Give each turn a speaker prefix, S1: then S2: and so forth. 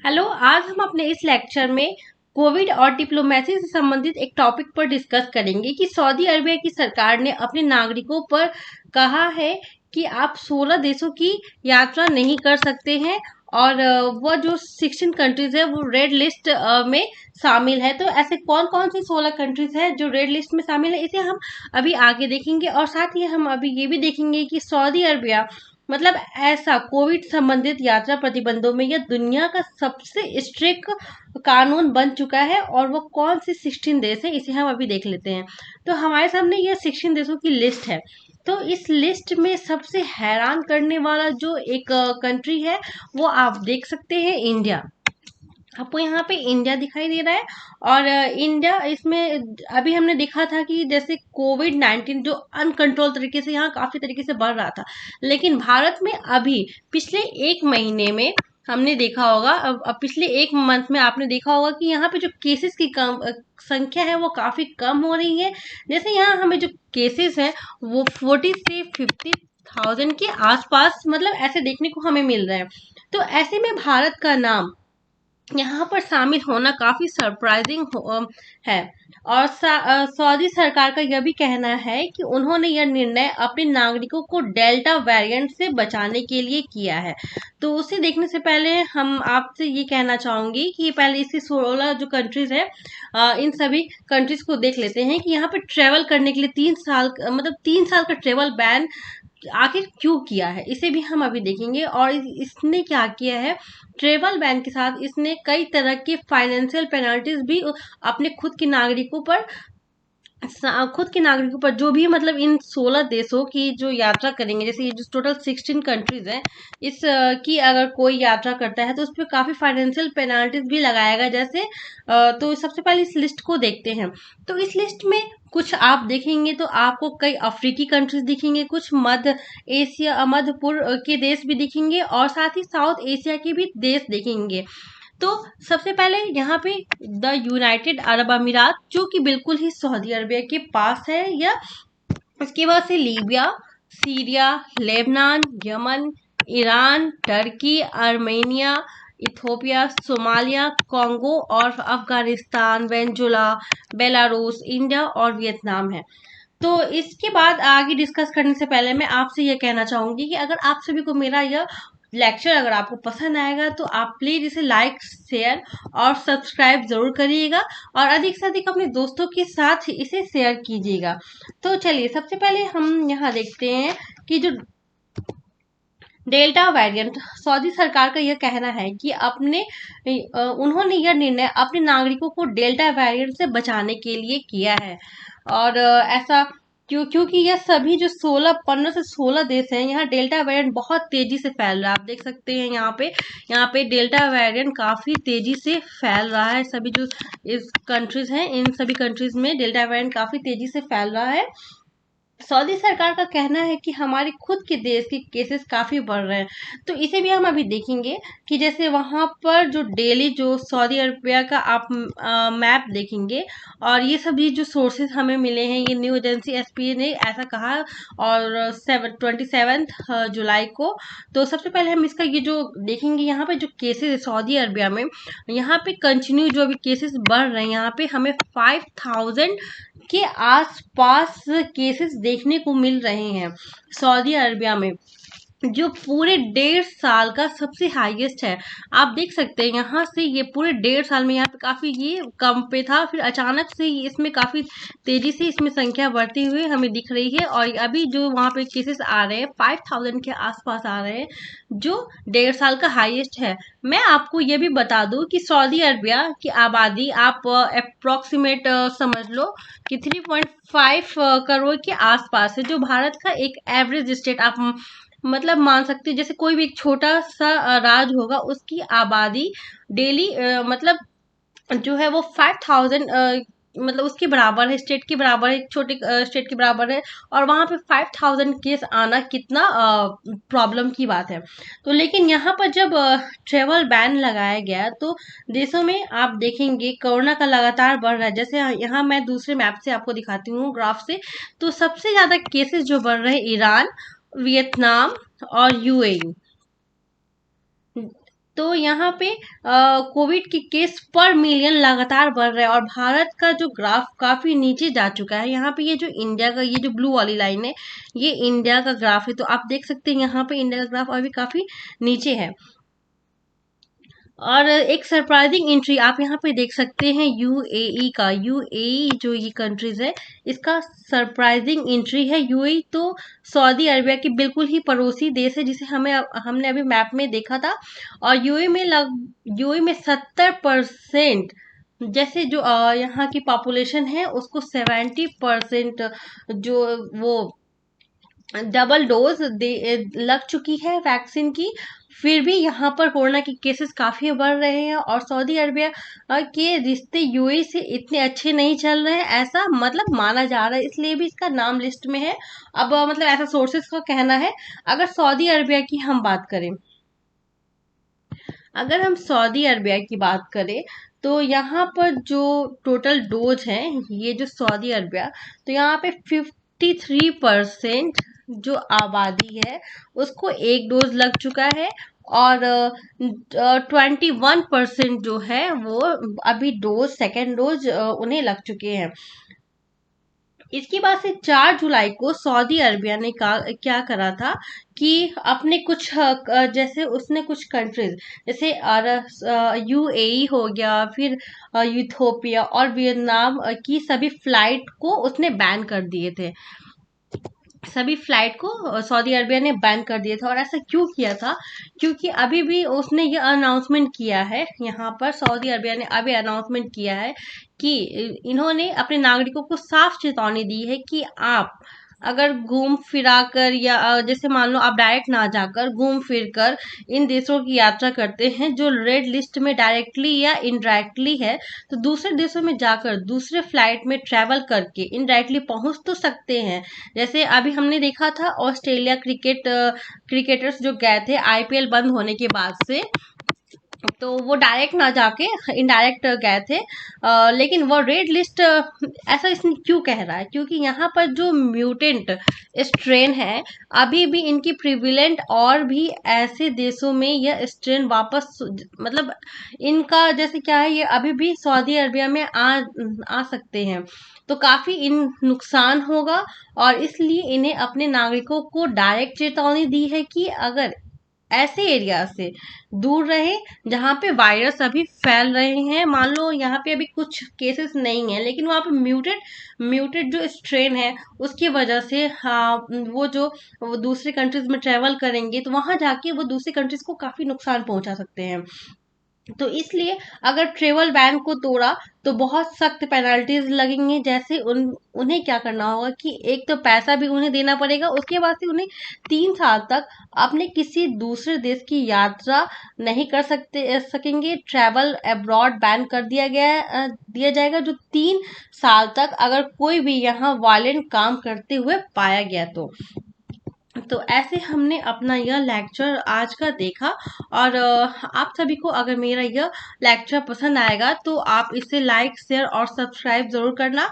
S1: Hello. आज हम अपने इस लेक्चर में कोविड और डिप्लोमेसी से संबंधित एक टॉपिक पर डिस्कस करेंगे कि सऊदी अरबिया की सरकार ने अपने नागरिकों पर कहा है कि आप 16 देशों की यात्रा नहीं कर सकते हैं और वह जो 16 कंट्रीज है वो रेड लिस्ट में शामिल है। तो ऐसे कौन कौन सी 16 कंट्रीज है जो रेड लिस्ट में शामिल है, इसे हम अभी आगे देखेंगे। और साथ ही हम अभी ये भी देखेंगे कि सऊदी अरबिया मतलब ऐसा कोविड संबंधित यात्रा प्रतिबंधों में यह दुनिया का सबसे स्ट्रिक्ट कानून बन चुका है और वो कौन से 16 देश है इसे हम अभी देख लेते हैं। तो हमारे सामने यह 16 देशों की लिस्ट है। तो इस लिस्ट में सबसे हैरान करने वाला जो एक कंट्री है वो आप देख सकते हैं, इंडिया। आपको यहाँ पे इंडिया दिखाई दे रहा है। और इंडिया इसमें अभी हमने देखा था कि जैसे कोविड 19 जो अनकंट्रोल तरीके से यहाँ काफी तरीके से बढ़ रहा था, लेकिन भारत में अभी पिछले एक महीने में हमने देखा होगा, अब पिछले एक मंथ में आपने देखा होगा कि यहाँ पे जो केसेस की संख्या है वो काफी कम हो रही है। जैसे यहाँ हमें जो केसेस है वो 40 से 50,000 के आसपास मतलब ऐसे देखने को हमें मिल रहे हैं। तो ऐसे में भारत का नाम यहाँ पर शामिल होना काफी सरप्राइजिंग है। और सऊदी सरकार का यह भी कहना है कि उन्होंने यह निर्णय अपने नागरिकों को डेल्टा वेरिएंट से बचाने के लिए किया है। तो उसे देखने से पहले हम आपसे ये कहना चाहूंगी कि पहले इसकी 16 जो कंट्रीज है, इन सभी कंट्रीज को देख लेते हैं कि यहाँ पे ट्रेवल करने के लिए 3 साल मतलब 3 साल का ट्रेवल बैन आखिर क्यों किया है, इसे भी हम अभी देखेंगे। और इसने क्या किया है, ट्रेवल बैन के साथ इसने कई तरह की फाइनेंशियल पेनल्टीज भी अपने खुद के नागरिकों पर जो भी मतलब इन 16 देशों की जो यात्रा करेंगे, जैसे ये जो टोटल 16 कंट्रीज है, इस की अगर कोई यात्रा करता है तो उस पर काफी फाइनेंशियल पेनाल्टीज भी लगाएगा। जैसे तो सबसे पहले इस लिस्ट को देखते हैं। तो इस लिस्ट में कुछ आप देखेंगे तो आपको कई अफ्रीकी कंट्रीज दिखेंगे, कुछ मध्य पूर्व के देश भी दिखेंगे और साथ ही साउथ एशिया के भी देश देखेंगे। तो सबसे पहले यहाँ पे द यूनाइटेड अरब अमीरात, जो कि बिल्कुल ही सऊदी अरबिया के पास है, या उसके बाद से Libya, Syria, Lebanon, Yemen, Iran, Turkey, Armenia, Ethiopia, Somalia, Congo और अफगानिस्तान, वेनेजुला, बेलारूस, इंडिया और वियतनाम है। तो इसके बाद आगे डिस्कस करने से पहले मैं आपसे यह कहना चाहूंगी कि अगर आप सभी को मेरा यह लेक्चर अगर आपको पसंद आएगा तो आप प्लीज इसे लाइक, शेयर और सब्सक्राइब जरूर करिएगा और अधिक से अधिक अपने दोस्तों के साथ इसे शेयर कीजिएगा। तो चलिए सबसे पहले हम यहाँ देखते हैं कि जो डेल्टा वेरिएंट, सऊदी सरकार का यह कहना है कि उन्होंने यह निर्णय अपने नागरिकों को डेल्टा वेरिएंट से बचाने के लिए किया है। और ऐसा क्योंकि यह सभी जो 15 से 16 देश हैं, यहाँ डेल्टा वेरिएंट बहुत तेजी से फैल रहा है। आप देख सकते हैं यहाँ पे डेल्टा वेरिएंट काफी तेजी से फैल रहा है। सभी जो इस कंट्रीज हैं, इन सभी कंट्रीज में डेल्टा वेरिएंट काफी तेजी से फैल रहा है। सऊदी सरकार का कहना है कि हमारे खुद के देश के केसेस काफी बढ़ रहे हैं। तो इसे भी हम अभी देखेंगे कि जैसे वहां पर जो डेली जो सऊदी अरबिया का आप मैप देखेंगे, और ये सभी जो सोर्सेज हमें मिले हैं, ये न्यू एजेंसी एसपी ने ऐसा कहा। और 27 जुलाई को। तो सबसे पहले हम इसका ये जो देखेंगे, यहाँ पे जो केसेस है सऊदी अरबिया में, यहाँ पे कंटिन्यू जो अभी केसेस बढ़ रहे हैं, यहाँ पे हमें 5,000 के आसपास केसेस देखने को मिल रहे हैं सऊदी अरबिया में, जो पूरे 1.5 साल का सबसे हाईएस्ट है। आप देख सकते हैं यहाँ से ये पूरे 1.5 साल में यहाँ पे काफी ये कम पे था, फिर अचानक से इसमें काफी तेजी से इसमें संख्या बढ़ती हुई हमें दिख रही है। और अभी जो वहाँ पे केसेस आ रहे हैं 5,000 के आसपास आ रहे हैं, जो 1.5 साल का हाईएस्ट है। मैं आपको ये भी बता दूं कि सऊदी अरबिया की आबादी आप अप्रोक्सीमेट समझ लो कि 3.5 करोड़ के आसपास है, जो भारत का एक एवरेज स्टेट आप मतलब मान सकते हो। जैसे कोई भी एक छोटा सा राज्य होगा, उसकी आबादी डेली मतलब जो है वो 5,000 मतलब उसके बराबर है, स्टेट के बराबर है, एक छोटे स्टेट के बराबर है। और वहां पे 5,000 केस आना कितना प्रॉब्लम की बात है। तो लेकिन यहाँ पर जब ट्रेवल बैन लगाया गया तो देशों में आप देखेंगे कोरोना का लगातार बढ़ रहा है। जैसे यहाँ मैं दूसरे मैप से आपको दिखाती हूँ, ग्राफ से। तो सबसे ज्यादा केसेस जो बढ़ रहे हैं ईरान, वियतनाम और यूएई। तो यहाँ पे कोविड के केस पर मिलियन लगातार बढ़ रहे हैं और भारत का जो ग्राफ काफी नीचे जा चुका है। यहाँ पे ये जो इंडिया का ये जो ब्लू वाली लाइन है, ये इंडिया का ग्राफ है। तो आप देख सकते हैं यहाँ पे इंडिया का ग्राफ अभी काफी नीचे है। और एक सरप्राइजिंग एंट्री आप यहाँ पे देख सकते हैं यूएई का। यूएई जो ये कंट्रीज है, इसका सरप्राइजिंग एंट्री है। यूएई तो सऊदी अरबिया की बिल्कुल ही पड़ोसी देश है, जिसे हमने अभी मैप में देखा था। और यूएई में 70% जैसे जो यहाँ की पॉपुलेशन है उसको 70% जो वो डबल डोज लग चुकी है वैक्सीन की। फिर भी यहाँ पर कोरोना के केसेस काफी बढ़ रहे हैं और सऊदी अरबिया के रिश्ते यूएई से इतने अच्छे नहीं चल रहे हैं, ऐसा मतलब माना जा रहा है, इसलिए भी इसका नाम लिस्ट में है। अब मतलब ऐसा सोर्सेस का कहना है। अगर सऊदी अरबिया की हम बात करें, अगर हम सऊदी अरबिया की बात करें तो यहाँ पर जो टोटल डोज है, ये जो सऊदी अरबिया, तो यहाँ पे 53% जो आबादी है उसको एक डोज लग चुका है और 21% जो है वो अभी डोज सेकेंड डोज उन्हें लग चुके हैं। इसके बाद से 4 जुलाई को सऊदी अरबिया ने क्या करा था कि अपने कुछ जैसे उसने कुछ कंट्रीज जैसे यूएई हो गया, फिर यूथोपिया और वियतनाम की सभी फ्लाइट को उसने बैन कर दिए थे। सभी फ्लाइट को सऊदी अरबिया ने बैन कर दिया था। और ऐसा क्यों किया था? क्योंकि अभी भी उसने ये अनाउंसमेंट किया है, यहाँ पर सऊदी अरबिया ने अभी अनाउंसमेंट किया है कि इन्होंने अपने नागरिकों को साफ चेतावनी दी है कि आप अगर घूम फिरा कर या जैसे मान लो आप डायरेक्ट ना जाकर घूम फिर कर इन देशों की यात्रा करते हैं जो रेड लिस्ट में डायरेक्टली या इनडायरेक्टली है, तो दूसरे देशों में जाकर दूसरे फ्लाइट में ट्रेवल करके इनडायरेक्टली पहुंच तो सकते हैं। जैसे अभी हमने देखा था ऑस्ट्रेलिया क्रिकेटर्स जो गए थे आईपीएल बंद होने के बाद से, तो वो डायरेक्ट ना जाके इनडायरेक्ट गए थे। लेकिन वो रेड लिस्ट ऐसा इसने क्यों कह रहा है? क्योंकि यहाँ पर जो म्यूटेंट स्ट्रेन है अभी भी इनकी प्रिविलेंट, और भी ऐसे देशों में यह स्ट्रेन वापस मतलब इनका जैसे क्या है, ये अभी भी सऊदी अरबिया में आ सकते हैं। तो काफी इन नुकसान होगा और इसलिए इन्हें अपने नागरिकों को डायरेक्ट चेतावनी दी है कि अगर ऐसे एरिया से दूर रहे जहाँ पे वायरस अभी फैल रहे हैं। मान लो यहाँ पे अभी कुछ केसेस नहीं है लेकिन वहाँ पे म्यूटेड जो स्ट्रेन है उसकी वजह से, हाँ, वो दूसरे कंट्रीज में ट्रेवल करेंगे तो वहां जाके वो दूसरे कंट्रीज को काफी नुकसान पहुंचा सकते हैं। तो इसलिए अगर ट्रेवल बैन को तोड़ा तो बहुत सख्त पेनल्टीज लगेंगे। जैसे उन्हें क्या करना होगा कि एक तो पैसा भी उन्हें देना पड़ेगा, उसके बाद से उन्हें 3 साल तक अपने किसी दूसरे देश की यात्रा नहीं कर सकेंगे। ट्रैवल अब्रॉड बैन कर दिया जाएगा जो 3 साल तक अगर कोई भी यहाँ वायलेंट काम करते हुए पाया गया तो ऐसे हमने अपना यह लेक्चर आज का देखा। और आप सभी को अगर मेरा यह लेक्चर पसंद आएगा तो आप इसे लाइक शेयर और सब्सक्राइब जरूर करना।